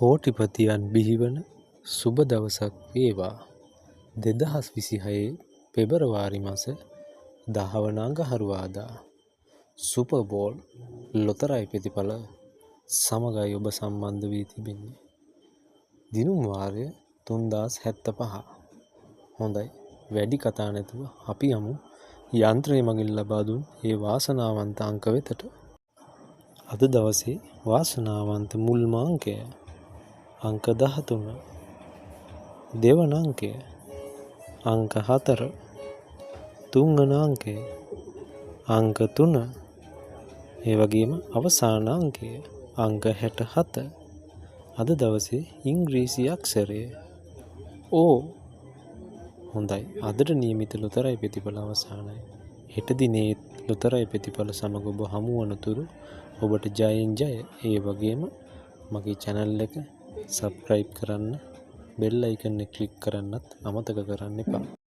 කෝටිපතියන් බිහිවන සුබ දවසක් වේවා. 2026 පෙබරවාරි මාස 10 වන අඟහරුවාදා සුපර් බෝල් ලොතරැයි ප්‍රතිඵල සමගයි ඔබ සම්බන්ධ වී තිබෙන්නේ. දිනුම් වාරය 3075. හොඳයි, වැඩි කතා නැතුව අපි යමු යන්ත්‍රය මගින් ලබා දුන් ඒ වාසනාවන්ත අංක වෙතට. අද දවසේ වාසනාවන්ත මුල්ම අංකය අංක 13. දෙවන අංකය අංක 4. තුන්වන අංකය අංක 3. ඒ වගේම අවසාන අංකය අංක 67. අද දවසේ ඉංග්‍රීසි අක්ෂරය O. හොඳයි, අදට නියමිත ලොතරැයි ප්‍රතිඵල අවසానයි. හෙට දිනේ ලොතරැයි ප්‍රතිඵල සමග ඔබ හමු වනතුරු ඔබට ජයෙන් ජය. ඒ වගේම මගේ channel එක subscribe කරන්න, bell icon එක click කරන්නත් අමතක කරන්න එපා.